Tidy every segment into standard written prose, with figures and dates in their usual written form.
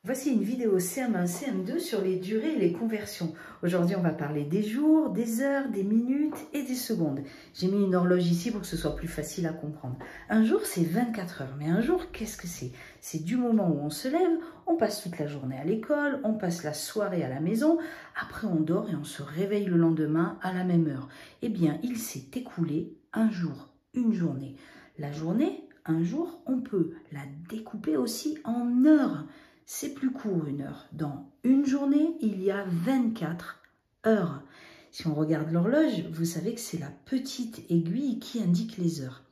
Voici une vidéo CM1, CM2 sur les durées et les conversions. Aujourd'hui, on va parler des jours, des heures, des minutes et des secondes. J'ai mis une horloge ici pour que ce soit plus facile à comprendre. Un jour, c'est 24 heures. Mais un jour, qu'est-ce que c'est? C'est du moment où on se lève, on passe toute la journée à l'école, on passe la soirée à la maison, après on dort et on se réveille le lendemain à la même heure. Eh bien, il s'est écoulé un jour, une journée. La journée, un jour, on peut la découper aussi en heures. C'est plus court une heure. Dans une journée, il y a 24 heures. Si on regarde l'horloge, vous savez que c'est la petite aiguille qui indique les heures.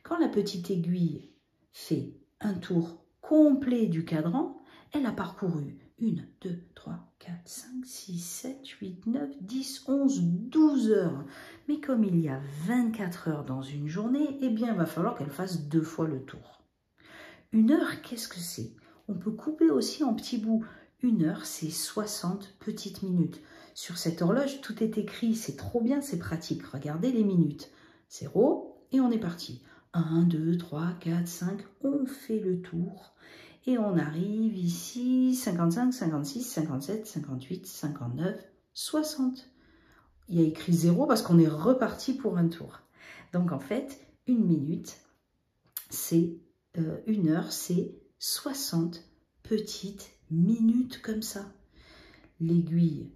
Quand la petite aiguille fait un tour complet du cadran, elle a parcouru 1, 2, 3, 4, 5, 6, 7, 8, 9, 10, 11, 12 heures. Mais comme il y a 24 heures dans une journée, eh bien, il va falloir qu'elle fasse 2 fois le tour. Une heure, qu'est-ce que c'est? On peut couper aussi en petits bouts. Une heure, c'est 60 petites minutes. Sur cette horloge, tout est écrit. C'est trop bien, c'est pratique. Regardez les minutes. 0 et on est parti. 1, 2, 3, 4, 5. On fait le tour. Et on arrive ici, 55, 56, 57, 58, 59, 60. Il y a écrit 0 parce qu'on est reparti pour un tour. Donc en fait, une minute, c'est une heure, c'est 60 petites minutes comme ça. L'aiguille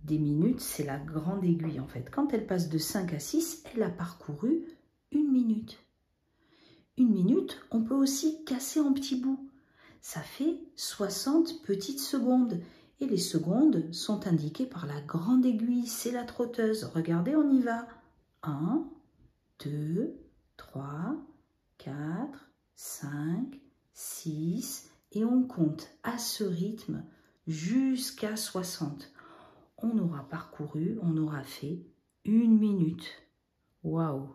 des minutes, c'est la grande aiguille en fait. Quand elle passe de 5 à 6, elle a parcouru une minute. Une minute, on peut aussi casser en petits bouts. Ça fait 60 petites secondes. Et les secondes sont indiquées par la grande aiguille, c'est la trotteuse. Regardez, on y va. 1, 2, 3, 4, 5, 6 et on compte à ce rythme jusqu'à 60. On aura parcouru, on aura fait une minute. Waouh!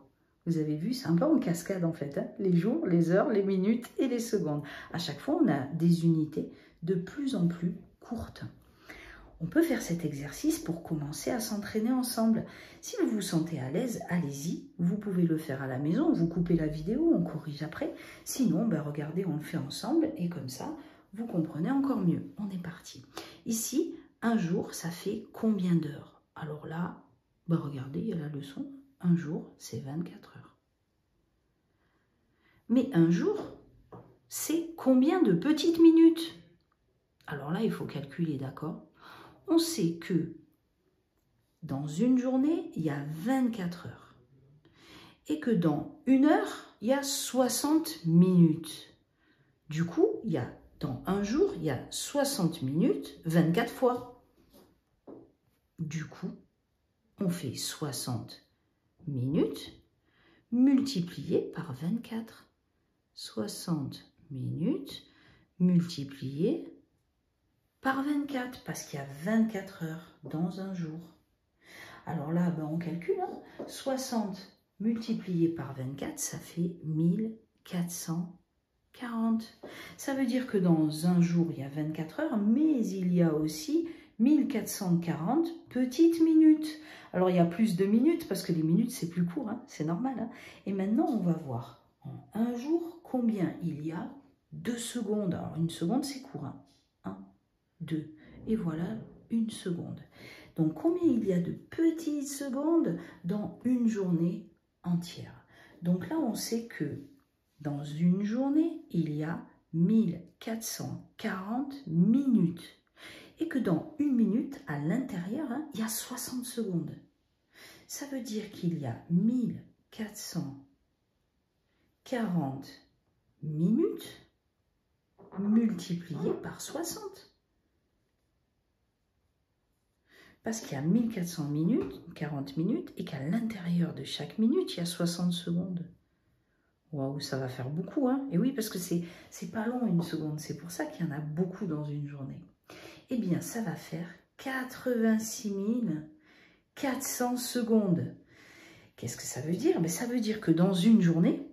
Vous avez vu, c'est un peu en cascade en fait, hein? Les jours, les heures, les minutes et les secondes. À chaque fois, on a des unités de plus en plus courtes. On peut faire cet exercice pour commencer à s'entraîner ensemble. Si vous vous sentez à l'aise, allez-y. Vous pouvez le faire à la maison, vous coupez la vidéo, on corrige après. Sinon, regardez, on le fait ensemble et comme ça, vous comprenez encore mieux. On est parti. Ici, un jour, ça fait combien d'heures? Alors là, regardez, il y a la leçon. Un jour, c'est 24 heures. Mais un jour, c'est combien de petites minutes? Alors là, il faut calculer, d'accord? On sait que dans une journée, il y a 24 heures. Et que dans une heure, il y a 60 minutes. Du coup, dans un jour, il y a 60 minutes 24 fois. Du coup, on fait 60 minutes multiplié par 24. 60 minutes multiplié par 24, parce qu'il y a 24 heures dans un jour. Alors là, on calcule. 60 multiplié par 24, ça fait 1440. Ça veut dire que dans un jour, il y a 24 heures, mais il y a aussi 1440 petites minutes. Alors, il y a plus de minutes, parce que les minutes, c'est plus court, hein, c'est normal. Hein. Et maintenant, on va voir en un jour combien il y a de secondes. Alors, une seconde, c'est court. Hein. 1, 2. Et voilà, une seconde. Donc, combien il y a de petites secondes dans une journée entière? Donc là, on sait que dans une journée, il y a 1440 minutes. Et que dans une minute, à l'intérieur, il y a 60 secondes. Ça veut dire qu'il y a 1440 minutes multipliées par 60. Parce qu'il y a 1400 minutes, 40 minutes, et qu'à l'intérieur de chaque minute, il y a 60 secondes. Waouh, ça va faire beaucoup, hein? Et oui, parce que c'est pas long une seconde, c'est pour ça qu'il y en a beaucoup dans une journée. Eh bien, ça va faire 86 400 secondes. Qu'est-ce que ça veut dire? Ça veut dire que dans une journée,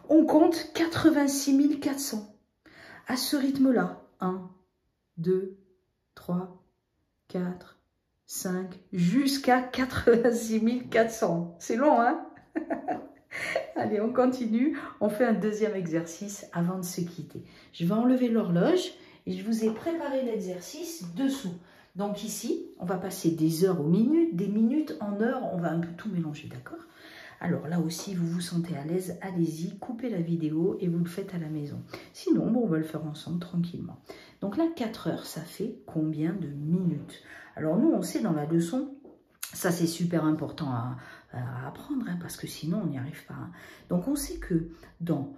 on compte 86 400. À ce rythme-là, 1, 2, 3, 4, 5, jusqu'à 86 400. C'est long, hein? Allez, on continue. On fait un deuxième exercice avant de se quitter. Je vais enlever l'horloge Et je vous ai préparé l'exercice dessous. Donc ici, on va passer des heures aux minutes, des minutes en heures, on va un peu tout mélanger, d'accord? Alors là aussi, vous vous sentez à l'aise, allez-y, coupez la vidéo et vous le faites à la maison. Sinon, bon, on va le faire ensemble tranquillement. Donc là, 4 heures, ça fait combien de minutes? Alors nous, on sait dans la leçon, ça c'est super important à apprendre, hein, parce que sinon on n'y arrive pas. Hein. Donc on sait que dans,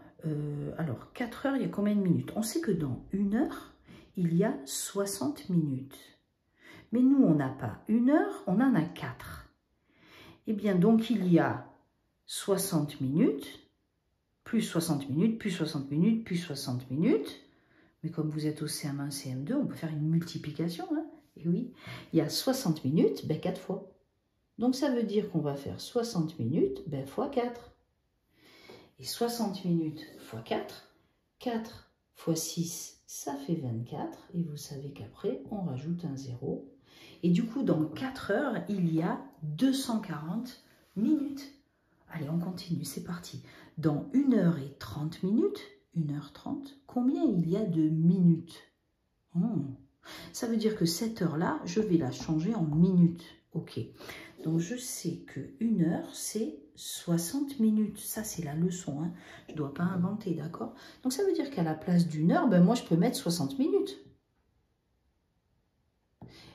alors 4 heures, il y a combien de minutes? On sait que dans 1 heure, il y a 60 minutes. Mais nous, on n'a pas 1 heure, on en a 4. Eh bien, donc, il y a 60 minutes, plus 60 minutes, plus 60 minutes, plus 60 minutes. Mais comme vous êtes au CM1, CM2, on peut faire une multiplication. Hein. Et oui, il y a 60 minutes, ben 4 fois. Donc, ça veut dire qu'on va faire 60 minutes, ben, fois 4. Et 60 minutes fois 4, 4 fois 6, ça fait 24. Et vous savez qu'après, on rajoute un 0. Et du coup, dans 4 heures, il y a 240 minutes. Allez, on continue, c'est parti. Dans 1 heure et 30 minutes, 1 heure 30, combien il y a de minutes? Ça veut dire que cette heure-là, je vais la changer en minutes. Ok, donc je sais que 1 heure, c'est 60 minutes. Ça, c'est la leçon. Hein. Je ne dois pas inventer, d'accord? Donc ça veut dire qu'à la place d'1 heure, ben, moi, je peux mettre 60 minutes.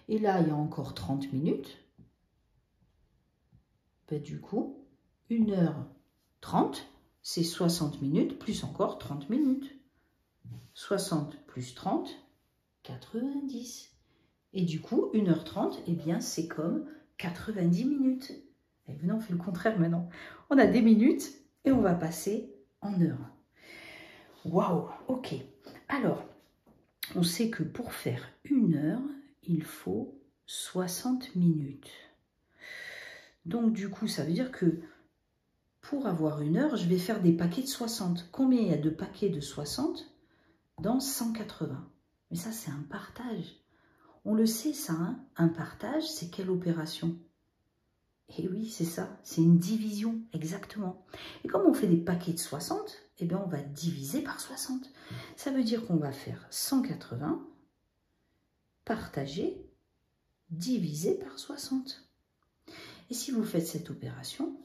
Et là, il y a encore 30 minutes. Ben, du coup, 1 heure 30, c'est 60 minutes, plus encore 30 minutes. 60 plus 30, 90. Et du coup, 1 heure 30, eh bien, c'est comme 90 minutes. Et maintenant, on fait le contraire maintenant. On a des minutes et on va passer en heures. Waouh, ok. Alors, on sait que pour faire 1 heure, il faut 60 minutes. Donc, du coup, ça veut dire que pour avoir 1 heure, je vais faire des paquets de 60. Combien il y a de paquets de 60 dans 180? Mais ça, c'est un partage. On le sait, ça, hein? Un partage, c'est quelle opération? Eh oui, c'est ça, c'est une division, exactement. Et comme on fait des paquets de 60, eh bien, on va diviser par 60. Ça veut dire qu'on va faire 180 partagé, divisé par 60. Et si vous faites cette opération,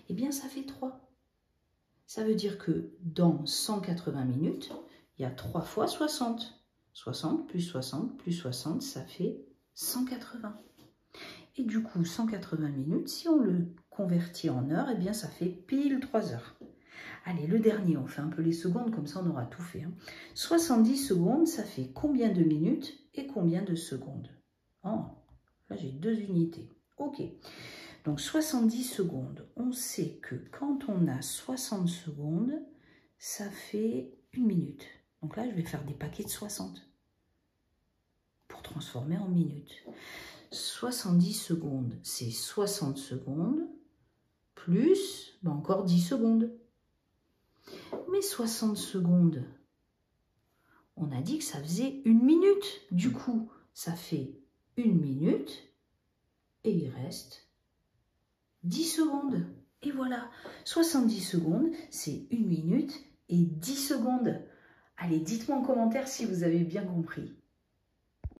eh bien, ça fait 3. Ça veut dire que dans 180 minutes, il y a 3 fois 60. 60 plus 60 plus 60, ça fait 180. Et du coup, 180 minutes, si on le convertit en heures, eh bien, ça fait pile 3 heures. Allez, le dernier, on fait un peu les secondes, comme ça on aura tout fait. Hein. 70 secondes, ça fait combien de minutes et combien de secondes? Oh, là j'ai 2 unités. Ok. Donc 70 secondes, on sait que quand on a 60 secondes, ça fait 1 minute. Donc là, je vais faire des paquets de 60 pour transformer en minutes. 70 secondes, c'est 60 secondes plus encore 10 secondes. Mais 60 secondes, on a dit que ça faisait 1 minute. Du coup, ça fait 1 minute et il reste 10 secondes. Et voilà, 70 secondes, c'est 1 minute et 10 secondes. Allez, dites-moi en commentaire si vous avez bien compris.